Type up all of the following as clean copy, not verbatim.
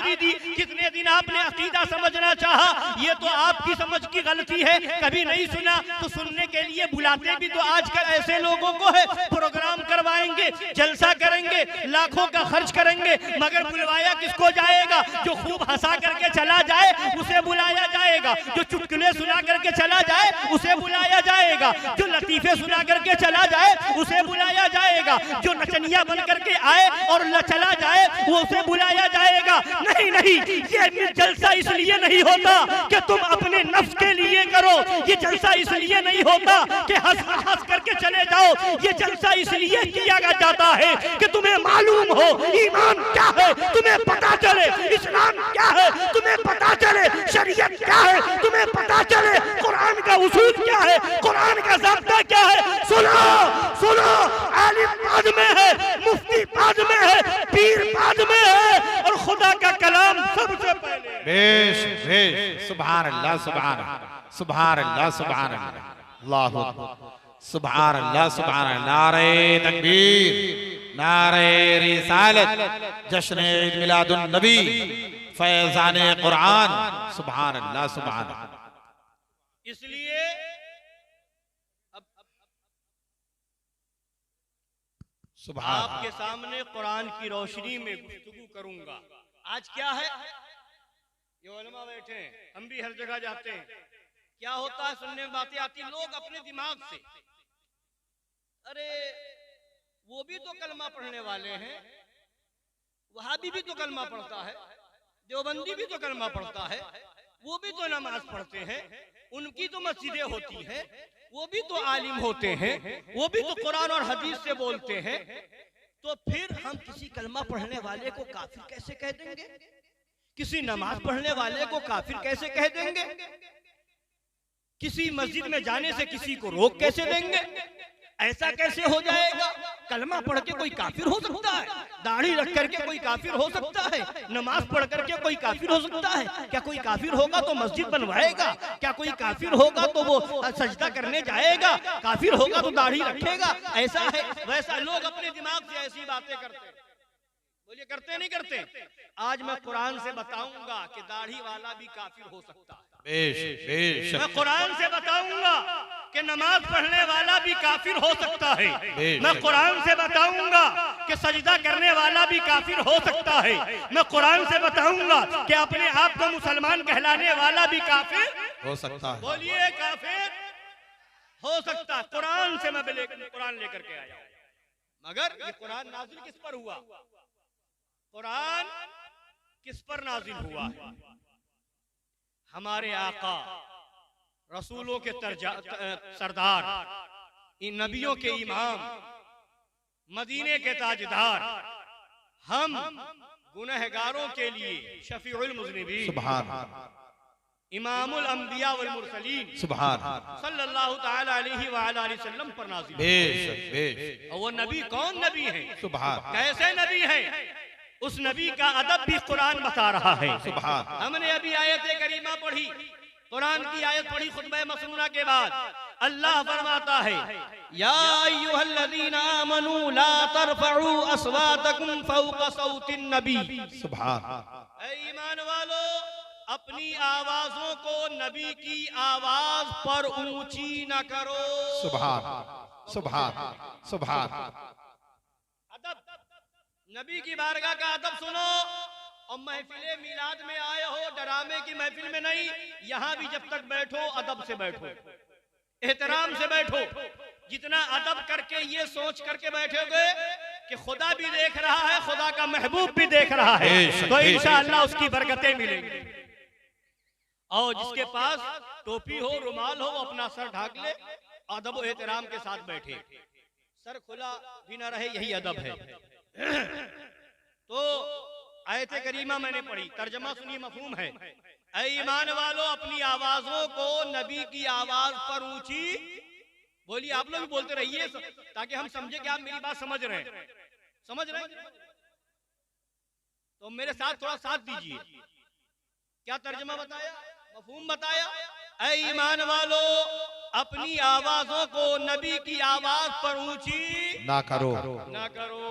हाजिरी दी, कितने दिन आपने अकीदा समझना चाहा, ये तो आपकी समझ की गलती है। कभी नहीं सुना तो सुनने के लिए बुलाते भी तो आजकल ऐसे लोगों को है, प्रोग्राम करवाएंगे, जलसा करेंगे, लाखों का खर्च करेंगे, मगर बुलवाया किसको जाएगा? जो खूब हंसा करके चला जाए उसे बुलाया जाएगा, जो चुटकुले सुना करके चला जाए उसे बुलाया जाएगा, जो लतीफे सुना करके चला जाए उसे बुलाया जाएगा, जो नचनिया बन करके आए और चला जाए वो उसे बुलाया जाएगा। नहीं नहीं, ये जलसा इसलिए नहीं होता कि तुम अपने नफ्स के लिए करो, ये जलसा इसलिए नहीं होता कि हंस हंस करके चले जाओ, ये जलसा इसलिए किया जाता है कि तुम्हें मालूम हो ईमान क्या है, तुम्हें पता चले इस्लाम क्या है, तुम्हें पता चले शरीयत क्या है, तुम्हें पता चले कुरान का उसूल क्या है, कुरान का ज़ाब्ता क्या है। सुनो सुनो, आलिम बाद में है, मुफ्ती बाद में है, पीर बाद में है, और खुदा का कलाम सबसे पहले। बेश बेश, सुभान अल्लाह सुभान अल्लाह सुभान अल्लाह सुभान अल्लाह, सुभान अल्लाह सुभान अल्लाह। नारे तकबीर, नारे रिसालत, जश्न ईद मिलादुन नबी, फैज़ान कुरान, सुभान अल्लाह सुभान अल्लाह। इसलिए आपके सामने कुरान की रोशनी में गुफ्तगू करूंगा। आज क्या है, ये उलमा बैठे हैं, हम भी हर जगह जाते हैं, क्या होता है सुनने में बातें आती, लोग अपने दिमाग से, अरे वो भी तो कलमा पढ़ने वाले हैं, वहाबी भी तो कलमा पढ़ता है, देवबंदी भी तो कलमा पढ़ता है, वो भी तो नमाज पढ़ते हैं, उनकी तो मस्जिदें होती हैं, वो भी तो आलिम होते हैं, वो भी तो कुरान और हदीस से बोलते हैं, तो फिर हम किसी कलमा पढ़ने वाले को काफिर कैसे कह देंगे? किसी नमाज पढ़ने वाले को काफिर कैसे कह देंगे? किसी मस्जिद में जाने से किसी को रोक कैसे देंगे? ऐसा कैसे हो जाएगा? कलमा पढ़ के कोई काफिर हो सकता है? दाढ़ी रख करके कोई काफिर हो सकता है? नमाज पढ़ करके कोई काफिर हो सकता है? क्या कोई काफिर होगा तो मस्जिद बनवाएगा? क्या कोई काफिर होगा तो वो सजदा करने जाएगा? काफिर होगा तो दाढ़ी रखेगा? ऐसा है वैसा लोग अपने दिमाग से ऐसी बातें करते हैं। बोलिए करते नहीं करते? आज मैं कुरान से बताऊंगा कि दाढ़ी वाला भी काफिर हो सकता है। मैं कुरान से बताऊंगा कि नमाज पढ़ने वाला भी काफिर हो सकता है। मैं कुरान से बताऊंगा कि सजदा करने वाला भी काफिर हो सकता है। मैं कुरान से बताऊंगा कि अपने आप को मुसलमान कहलाने वाला भी काफिर हो सकता है। बोलिए काफिर हो सकता है। कुरान से मैं कुरान लेकर के आया, मगर ये कुरान नाजिल किस पर हुआ? कुरान किस पर नाजिल हुआ है? हमारे आका रसूलों के सरदार, इन नबियों के इमाम, मदीने के ताजदार, हम गुनहगारों के लिए शफीउल मुज़निबीन, सुभान, इमामुल अंबिया वल मुरसलीन, सुभान, सल्लल्लाहु तआला अलैहि व आला वसल्लम पर नाज़िल। बेशक। और वो नबी कौन नबी है? सुभान। कैसे नबी है? उस नबी का अदब भी कुरान बता रहा है। सुभान। हमने अभी आयत करीमा पढ़ी, कुरान की आयत पढ़ी खुतबा मसनूना के बाद। अल्लाह फरमाता है, या अय्युहल्लज़ीना आमनू ला तरफऊ अस्वातकुम फौqa सौतिन नबी। सुभान। ऐ ईमान वालो, अपनी आवाजों को नबी की आवाज पर ऊंची न करो। सुभान सुभान सुभान। अदब, नबी की बारगाह का अदब सुनो। और महफिले मिलाद में आए हो, डरामे की महफिल में नहीं, यहाँ भी जब तक बैठो अदब से बैठो, एहतराम से बैठो। जितना अदब करके ये सोच करके बैठोगे कि खुदा भी देख रहा है, खुदा का महबूब भी देख रहा है, तो इंशाअल्लाह उसकी बरकतें मिलेंगी। और जिसके पास टोपी हो, रुमाल हो, अपना सर ढाक ले, अदब और एहतराम के साथ बैठे, सर खुला भी ना रहे, यही अदब है। तो आयत करीमा मैंने पढ़ी, तर्जमा सुनिए, मफहूम है। ऐ ईमान वालों, अपनी आवाजों को नबी की आवाज पर ऊंची बोलिए। आप लोग भी बोलते रहिए ताकि हम समझे कि आप मेरी बात समझ रहे हैं। समझ रहे हैं तो मेरे साथ थोड़ा साथ दीजिए। क्या तर्जमा बताया, मफहूम बताया? ऐ ईमान वालों, अपनी आवाजों को नबी की आवाज पर ऊंची ना करो, ना करो।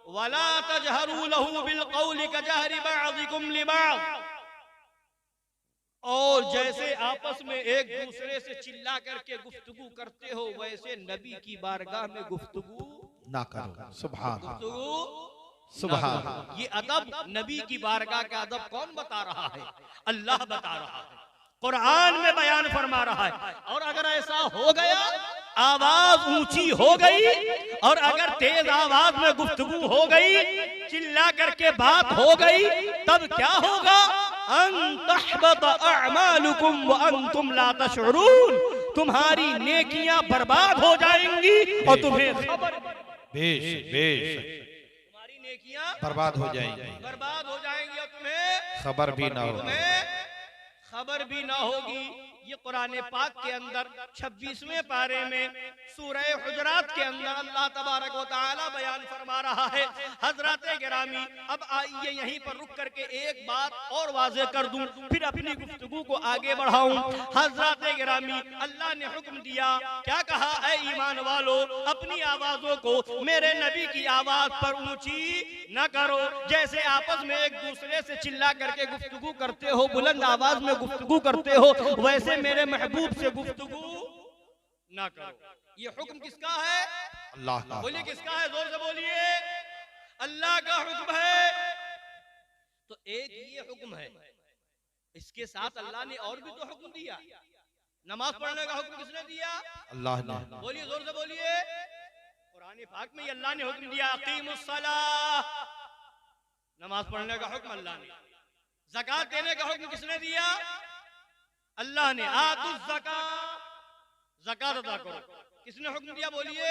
वला तजहरू लहू बिल कौलि कजहरि बअदिकुम लिबअद, और जैसे आपस में एक दूसरे से चिल्ला करके गुफ्तगू करते हो वैसे नबी की बारगाह में गुफ्तगू ना करो। सुभान गुफ्तगू सुभान। ये अदब, नबी की बारगाह का अदब कौन बता रहा है? अल्लाह बता रहा है, कुरान में बयान फरमा रहा है। और अगर ऐसा हो गया, आवाज ऊंची हो गई और अगर तेज आवाज में गुफ्तगू हो गई, चिल्ला करके बात हो गई, तब क्या होगा? अन तहबत अअमालुकुम व अंतुम ला तशउरून, तुम्हारी नेकियां बर्बाद हो जाएंगी और तुम्हें खबर, तुम्हारी नेकियां बर्बाद हो जाएंगी, बर्बाद हो जाएंगी और तुम्हें खबर भी ना होगी, तुम्हें खबर भी ना होगी। ये कुरान पाक के अंदर 26वें पारे में सूरह हुजरात के अंदर अल्लाह तबारक व तआला बयान फरमा रहा है। हजरत गिरामी, अब आइए यहीं पर रुक करके एक बात और वाज़ेह कर दूं, फिर अपनी गुफ्तगू को आगे बढ़ाऊं। हजरत गिरामी, अल्लाह ने हुक्म दिया, क्या कहा? ऐ ईमान वालो, अपनी आवाजों को मेरे नबी की आवाज पर ऊंची न करो। जैसे आपस में एक दूसरे से चिल्ला करके गुफ्तगू करते हो, बुलंद आवाज में गुफ्तगू करते हो, वैसे मेरे महबूब से गुफ्तगू ना करो। ये हुक्म किसका है? अल्लाह का। बोलिए किसका है? जोर से बोलिए। अल्लाह का हुक्म है। तो एक ये हुक्म है, इसके साथ अल्लाह ने और भी तो हुक्म दिया। नमाज पढ़ने का हुक्म किसने दिया? अल्लाह ने। बोलिए, जोर से बोलिए। कुरान पाक में अल्लाह ने हुक्म दिया, अकीमुस सलाह, नमाज पढ़ने का हुक्म अल्लाह ने। ज़कात देने का हुक्म किसने दिया? अल्लाह ने। आतुज़ ज़कात, ज़कात अदा करो, किसने हुक्म दिया? बोलिए,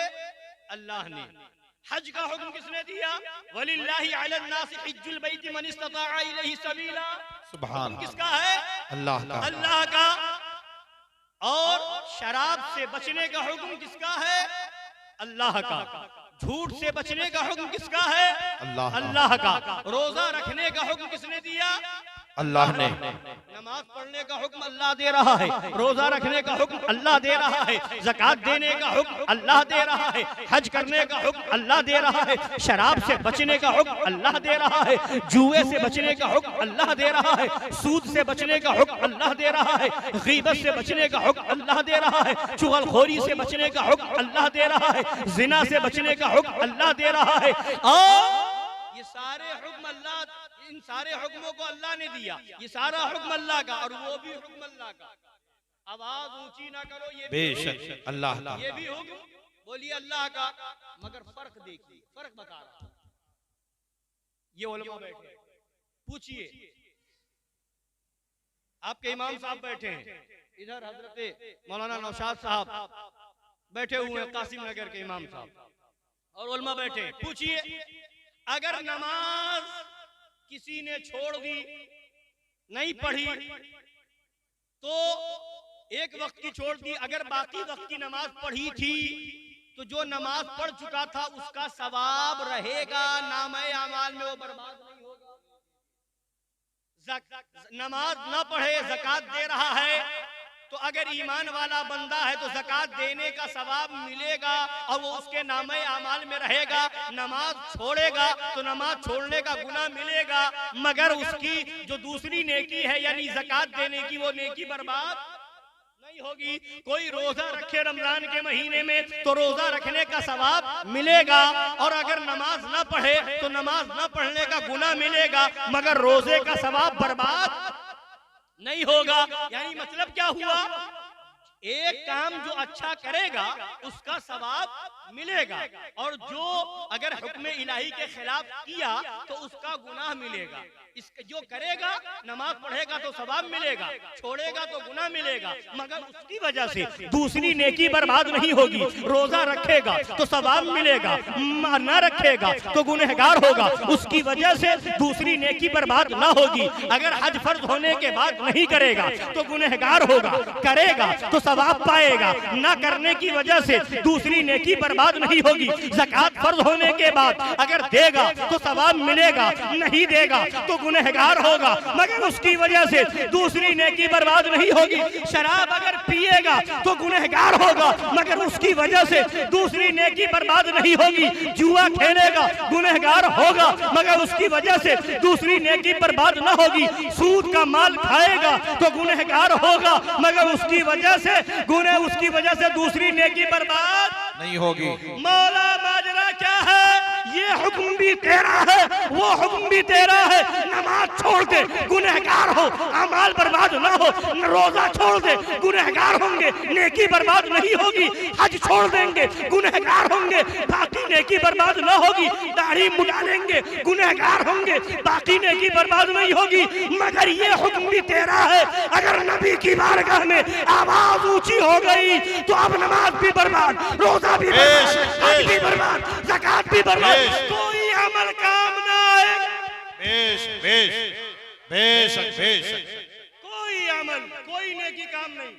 अल्लाह ने। हज का हुक्म किसने दिया? वलिल्लाहि अलन नासि हिज्जुल बैति मन इस्तताअ इलैहि सबीला, सुभान हुक्म किसका है? अल्लाह का। अल्लाह का। और शराब से बचने का हुक्म किसका है? अल्लाह का। झूठ से बचने का हुक्म किसका है? अल्लाह का। रोजा रखने का हुक्म किसने दिया? अल्लाह ने। नमाज पढ़ने का हुक्म अल्लाह दे रहा है, रोजा रखने का हुक्म अल्लाह दे रहा है, ज़कात देने का हुक्म अल्लाह दे रहा है, हज करने का हुक्म अल्लाह दे रहा है, शराब से बचने का हुक्म अल्लाह दे रहा है, जुए से बचने का हुक्म अल्लाह दे रहा है, सूद से बचने का हुक्म अल्लाह दे रहा है, गीबत से बचने का हुक्म अल्लाह दे रहा है, चुगलखोरी से बचने का हुक्म अल्लाह दे रहा है, जिना से बचने का हुक्म अल्लाह दे रहा है। और ये सारे हुक्म अल्लाह, इन सारे हुक्मों को अल्लाह ने दिया। ये सारा हुक्म अल्लाह का और वो भी हुक्म अल्लाह का। आवाज ऊंची ना करो, ये बेशक अल्लाह का। ये भी हुक्म, बोलिए, अल्लाह का। मगर फर्क देखिए, फर्क बता रहा। ये उलमा बैठे, पूछिए, आपके इमाम साहब बैठे हैं, इधर हजरत मौलाना नौशाद साहब बैठे हुए हैं, कासिम नगर के इमाम साहब, और उलमा बैठे। पूछिए, अगर नमाज किसी ने छोड़ दी, नहीं पढ़ी, तो एक वक्त की छोड़ दी, अगर बाकी वक्त की नमाज पढ़ी थी तो जो नमाज पढ़ चुका था उसका सवाब रहेगा, नामे अमाल में वो बर्बाद नहीं होगा। नमाज ना पढ़े, ज़कात दे रहा है, तो अगर ईमान वाला बंदा है तो ज़कात देने का सवाब मिलेगा और वो उसके नामे आमाल में रहेगा। नमाज छोड़ेगा तो नमाज छोड़ने का गुनाह मिलेगा, मगर उसकी जो दूसरी नेकी है यानी ज़कात देने की, वो नेकी बर्बाद नहीं होगी। कोई रोजा रखे रमजान के महीने में तो रोजा रखने का सवाब मिलेगा, और अगर नमाज ना पढ़े तो नमाज ना पढ़ने का गुनाह मिलेगा, मगर रोजे का सवाब बर्बाद नहीं होगा। यानी मतलब क्या हुआ? एक काम जो अच्छा करेगा उसका सवाब मिलेगा, और जो अगर हुक्म इलाही के खिलाफ किया तो उसका गुनाह मिलेगा। इसके जो करेगा, नमाज पढ़ेगा तो सवाब मिलेगा, छोड़ेगा तो गुनाह मिलेगा, मगर उसकी वजह से दूसरी नेकी बर्बाद नहीं होगी। रोजा रखेगा तो सवाब मिलेगा, न रखेगा तो गुनहगार होगा, उसकी वजह से दूसरी नेकी बर्बाद ना होगी। अगर हज फर्ज होने के बाद नहीं करेगा तो गुनहगार होगा, करेगा तो सवाब पाएगा, ना करने की वजह से दूसरी नेकी बर्बाद बर्बाद नहीं होगी। ज़कात फर्ज होने के बाद अगर देगा तो सवाब मिलेगा, नहीं देगा तो गुनहगार होगा, मगर उसकी वजह से दूसरी नेकी बर्बाद नहीं होगी। शराब अगर पिएगा तो गुनहगार होगा, मगर उसकी वजह से दूसरी नेकी बर्बाद नहीं होगी। जुआ खेलेगा गुनहगार होगा, मगर उसकी वजह से दूसरी नेकी बर्बाद न होगी। सूद का माल खाएगा तो गुनहगार होगा, मगर उसकी वजह से दूसरी नेकी बर्बाद नहीं होगी। मौला माजरा क्या है? ये हुक्म भी तेरा है, वो हुक्म भी तेरा है। नमाज छोड़ दे गुनहगार हो, अमाल बर्बाद ना हो। रोजा छोड़ दे गुनहगार होंगे, नेकी बर्बाद नहीं होगी। हज छोड़ देंगे गुनहगार होंगे, बाकी नेकी बर्बाद ना होगी। दाढ़ी मुड़ा लेंगे गुनहगार होंगे, बाकी नेकी बर्बाद नहीं होगी। मगर ये हुक्म भी तेरा है। अगर नबी की बारगाह में आवाज ऊंची हो गई तो अब नमाज भी बर्बाद, रोजा भी बर्बाद, हज भी बर्बाद, ज़कात भी बर्बाद, कोई अमल काम ना आएगा। बेशक बेशक बेशक बेशक कोई अमल, कोई नेकी काम नहीं।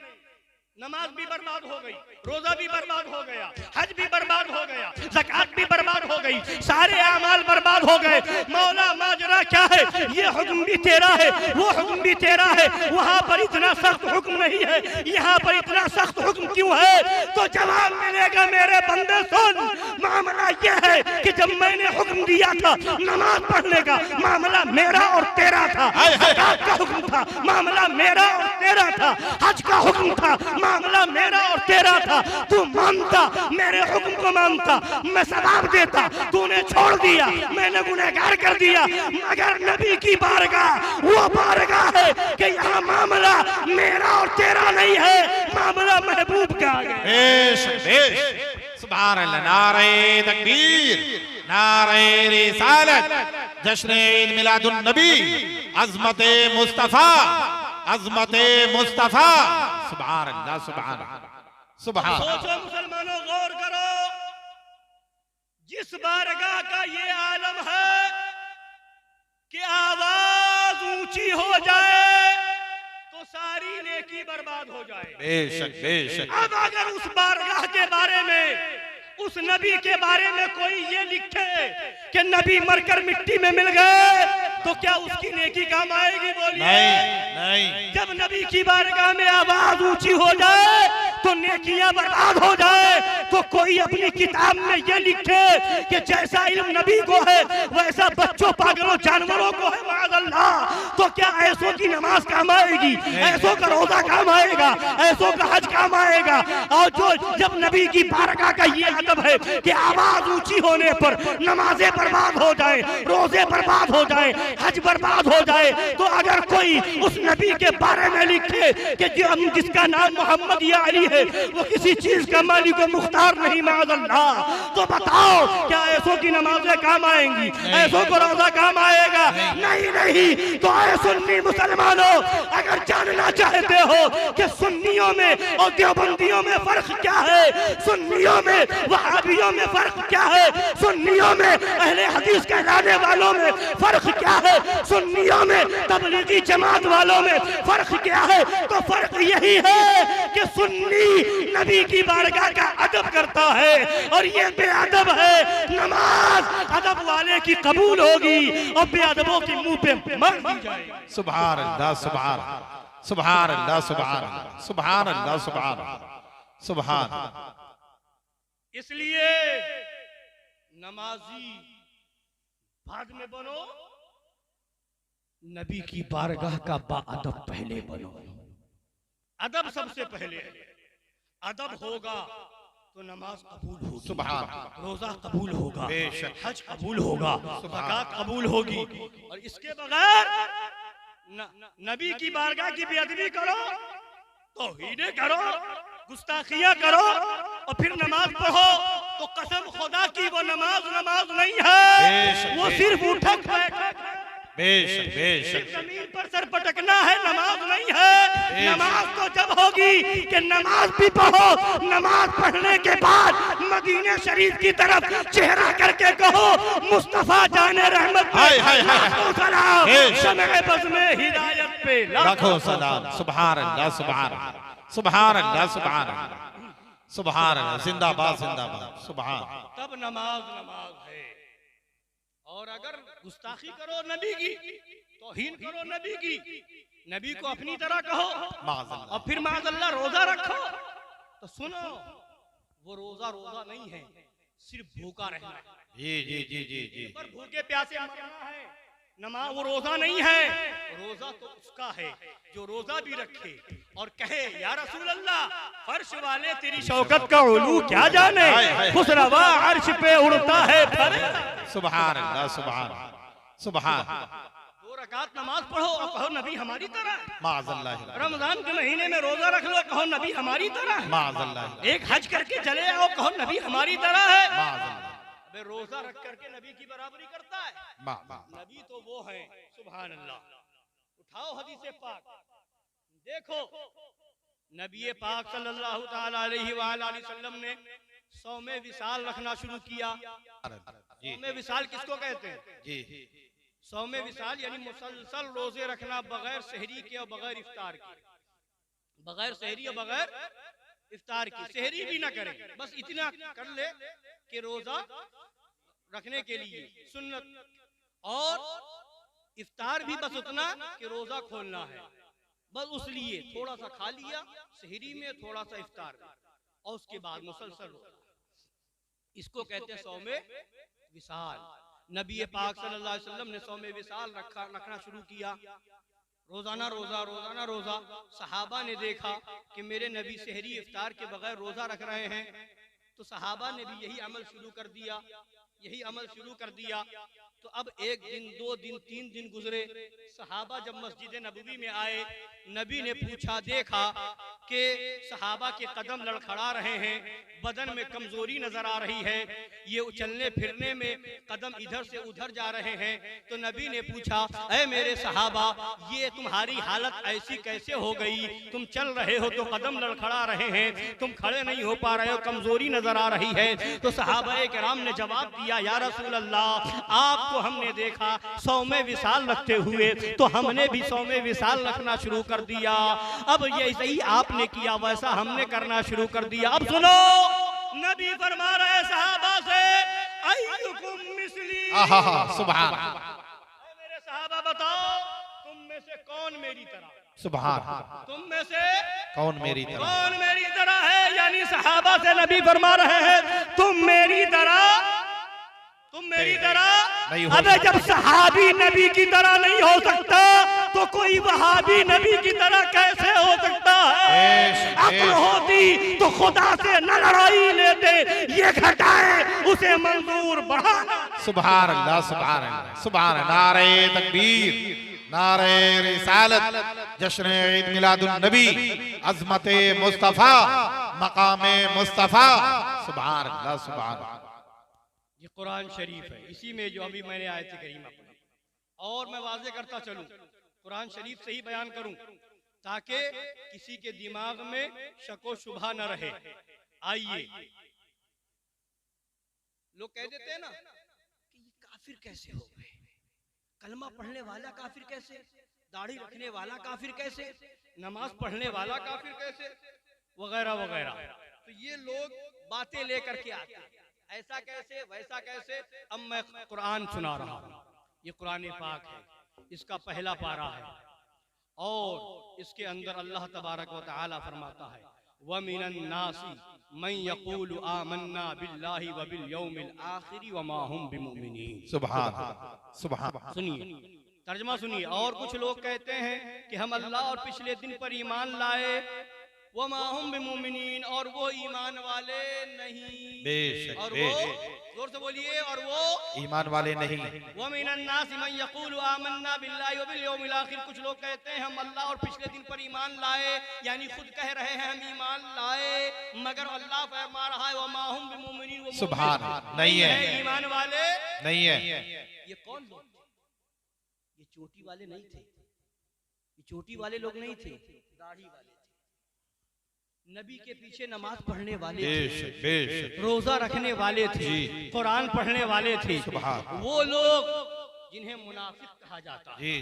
नमाज भी बर्बाद हो गई, रोजा भी बर्बाद हो गया, हज भी बर्बाद हो गया, ज़कात भी बर्बाद हो गई, सारे अमाल बर्बाद हो गए। मौला माजरा क्या है? ये हुक्म भी तेरा है, वो हुक्म भी तेरा है। वहाँ पर इतना सख्त हुक्म नहीं है, यहाँ पर इतना सख्त हुक्म क्यों है? तो जवाब मिलेगा मेरे बंदे सुन। मामला ये है कि जब मैंने हुक्म दिया था नमाज पढ़ने का, मामला मेरा और तेरा था। ज़कात का हुक्म था, मामला मेरा और तेरा था। हज का हुक्म था, मामला मेरा और तेरा था। तू मानता, मेरे हुक्म को मानता, मैं सवाब देता, तूने छोड़ दिया, मैंने गुनहगार कर दिया। मगर नबी की बारगाह वो बारगाह है कि यहाँ मामला मेरा और तेरा नहीं है, मामला महबूब का है। बेशक बेशक सुभान अल्लाह। नारे तकबीर, नारे रिसालत, जश्न ईद मिलादुन नबी, अज़मते मुस्तफा, अज़मते मुस्तफा। सुभान अल्लाह सुभान सुभान। सोचो मुसलमानों, गौर करो, जिस बारगाह का ये आलम है कि आवाज ऊंची हो जाए तो सारी नेकी बर्बाद हो जाए। बेशक बेशक। अब अगर उस बारगाह के बारे में, उस नबी के बारे में कोई ये लिखे कि नबी मरकर मिट्टी में मिल गए, तो क्या उसकी नेकी काम आएगी? बोलिए नहीं नहीं। जब नबी की बारगाह में आवाज ऊंची हो जाए तो नेकियां बर्बाद हो जाए, तो कोई अपनी किताब में ये लिखे कि जैसा इल्म नबी को है वैसा बच्चों, पागलों, जानवरों को है, माअल्लाह, तो क्या ऐसों की नमाज काम आएगी? ऐसों का रोजा काम आएगा? ऐसों का हज काम आएगा? और जो जब नबी की बारगाह का ये अदब है कि आवाज ऊंची होने पर नमाजें बर्बाद हो जाए, रोजे बर्बाद हो जाए, हज बर्बाद हो जाए, तो अगर कोई उस नबी के बारे में लिखे कि जिसका नाम मोहम्मद या अली है वो किसी चीज का मालिक व मुख्तार नहीं, माअल्लाह, तो बताओ क्या ऐसों की नमाजें काम आएंगी? ऐसों को रोजा काम आएगा? नहीं नहीं। तो ऐ सुन्नी मुसलमानों, अगर जानना चाहते हो कि सुन्नियों में और देवबंदियों में फर्क क्या है, सुन्नियों में वहाबियों में फर्क क्या है, सुन्नियों में अहले हदीस कहलाने वालों में फर्क क्या है, सुन्नियों में तबलीगी जमात वालों में फर्क क्या है, तो फर्क यही है कि सुन्नी नबी की बारगाह का अदब करता है और ये बेअदब है। नमाज अदब वाले की कबूल होगी और बेअदबों की मुंह पे मार दी जाएगी। सुभान अल्लाह सुभान सुभान अल्लाह सुभान सुभान अल्लाह सुभान सुभान। इसलिए नमाजी बाद में बनो, नबी की बारगाह का बाअदब पहले बनो। अदब सबसे पहले। अदब होगा तो नमाज कबूल होगी, सुभान, रोजा कबूल होगा, बेशक, हज कबूल होगा, ज़कात कबूल होगी। और इसके बगैर नबी की बारगाह की बेअदबी करो, तौहीन करो, गुस्ताखियां करो और फिर नमाज पढ़ो, तो कसम खुदा की वो नमाज नहीं है, वो सिर्फ उठक बैठक। बेशक बेशक। जमीन पर सर पटकना है, नमाज नहीं है। नमाज तो जब होगी कि नमाज भी पढ़ो, नमाज पढ़ने के बाद मदीने शरीफ की तरफ चेहरा करके कहो, मुस्तफा जाने रहमत पे सलाम, शमए बज़ में हिदायत पे लाखों सलाम। सुभान अल्लाह सुभान सुभान अल्लाह सुभान। सुभान अल्लाह, जिंदाबाद जिंदाबाद, सुभान। तब नमाज नमाज है। और अगर गुस्ताखी करो नबी की, तौहीन करो नबी की, नबी को अपनी तरह कहो और फिर माज़अल्लाह रोजा रखो, तो सुनो वो रोजा रोजा नहीं है, सिर्फ भूखा रहना है। जी जी जी जी जी, पर भूखे प्यासे मरना है। नमाज वो रोजा नहीं है, रोजा तो उसका है जो रोजा भी रखे और कहे या रसूल अल्लाह, फर्श वाले तेरी शौकत का उलू क्या जाने, खुसरवा अर्श पे उड़ता है फर। सुभान अल्लाह, सुभान सुभान। 2 रकात नमाज पढ़ो और कहो नबी हमारी तरह। माज़अल्लाह, रमजान के महीने में रोजा रख लो, कहो नबी हमारी तरह। माज़अल्लाह, एक हज करके चले आओ, कहो नबी हमारी तरह है। माज़अल्लाह, वे रोजा रख करके नबी की बराबरी करता है। नबी तो वो है, सुभान अल्लाह। उठाओ हदीस पाक, देखो नबी पाक सल्लल्लाहु ताला अलैहि वसल्लम ने सौमे विसाल रखना शुरू किया। सौमे विसाल किसको कहते हैं? जी, सौमे विसाल यानी मुसलसल रोजे रखना बगैर सहरी के और बगैर इफ्तार के, बगैर सहरी और बगैर इफ्तार की। सहरी भी ना करें, बस इतना कर ले कि रोजा रखने के लिए सुन्नत, और इफ्तार भी बस उतना कि रोजा खोलना है, बस उस लिए थोड़ा सा खा लिया सहरी में, थोड़ा सा इफ्तार में, और उसके बाद मुसलसल रोजा। इसको कहते हैं सौमे विसाल। नबी पाक सल्लल्लाहु अलैहि वसल्लम ने सौमे विसाल रखना शुरू किया, रोजाना रोजा रोजाना रोजा। सहाबा ने देखा कि मेरे नबी सहरी इफ्तार के बगैर रोजा रख रहे हैं, तो सहाबा ने भी यही अमल शुरू कर दिया, यही अमल शुरू कर दिया। तो अब 1 दिन 2 दिन 3 दिन गुजरे, सहाबा जब मस्जिद नबवी में आए, नबी ने पूछा, देखा कि सहाबा के कदम लड़खड़ा रहे हैं, बदन में कमजोरी नजर आ रही है, ये चलने फिरने में कदम इधर से उधर जा रहे हैं। तो नबी ने पूछा, ऐ मेरे सहाबा, ये तुम्हारी हालत ऐसी कैसे हो गई? तुम चल रहे हो तो कदम लड़खड़ा रहे हैं, तुम खड़े नहीं हो पा रहे हो, कमजोरी नजर आ रही है। तो सहाबाए किराम ने जवाब दिया, या रसूल अल्लाह, आपको हमने देखा सौमे विसाल रखते हुए, तो हमने भी सौमे विसाल रखना शुरू कर दिया। अब ये सही आपने किया, वैसा हमने करना शुरू कर दिया। अब सुनो, नबी फरमा रहे सहाबा से, अय्युकुम मिस्ली, सुभान। मेरे सहाबा बताओ, तुम में से कौन मेरी तरह? सुभान। तुम में से कौन मेरी तरह? कौन मेरी तरह है? यानी सहाबा से नबी फरमा रहे हैं, तुम मेरी तरह, तुम मेरी तरह। अबे जब सहाबी नबी की तरह नहीं हो सकता, तो कोई वहाबी नबी की तरह कैसे हो सकता है? अक्ल होती तो खुदा से न लड़ाई लेते, ये घटाए उसे मंजूर बढ़ाना। सुभान अल्लाह, सुभान अल्लाह, सुभान। नारे तकबीर, नारे रिसालत, जश्न ईद मिलादुन नबी, अज़मते मुस्तफा, मकामे मुस्तफा। सुभान अल्लाह, सुभान। ये कुरान शरीफ है, इसी में जो अभी मैंने आयत करीमा पढ़ी, और मैं वाज़े करता चलूं, कुरान शरीफ से ही बयान करूं, ताकि किसी के दिमाग में शको शुबहा न रहे। आइए, लोग कह देते हैं ना कि ये काफिर कैसे हो गए, कलमा पढ़ने वाला काफिर कैसे, दाढ़ी रखने वाला काफिर कैसे, नमाज पढ़ने वाला काफिर कैसे, वगैरह वगैरह। तो ये लोग बातें लेकर के आते हैं, ऐसा कैसे वैसा कैसे। अब मैं कुरान सुना रहा हूँ, ये कुरान पाक है, इसका पहला पारा है, और इसके अंदर अल्लाह तबारक व तआला फरमाता है, व मिनन नासी मन यक़ूलु आमन्ना बिल्लाहि व बिल यौमिल आखिर व मा हुम बिमुमिनीन। सुभान सुभान। सुनिए, तर्जुमा सुनिए। और कुछ लोग कहते हैं कि हम अल्लाह और पिछले दिन पर ईमान लाए, वो माहुम बिमुमिनीन, और वो ईमान वाले नहीं। बेशक, और वो, जोर से बोलिए, और वो ईमान वाले नहीं। वो मिनन नास मन यक़ूलु आमन्ना बिल्लाहि व बिल यौमिल आखिर, कुछ लोग कहते हैं हम अल्लाह और पिछले दिन पर ईमान लाए, यानी खुद कह रहे हैं हम ईमान लाए, मगर अल्लाह फरमा रहा है वो माहुम बिमुमिनीन, वो सुभान नहीं है, ईमान वाले नहीं है। ये कौन लोग? ये चोटी वाले नहीं थे, ये चोटी वाले लोग नहीं थे, दाढ़ी वाले थे, नबी के पीछे नमाज पढ़ने वाले थे, रोजा रखने वाले थे, कुरान पढ़ने वाले थे, वो लोग जिन्हें मुनाफिक कहा जाता है।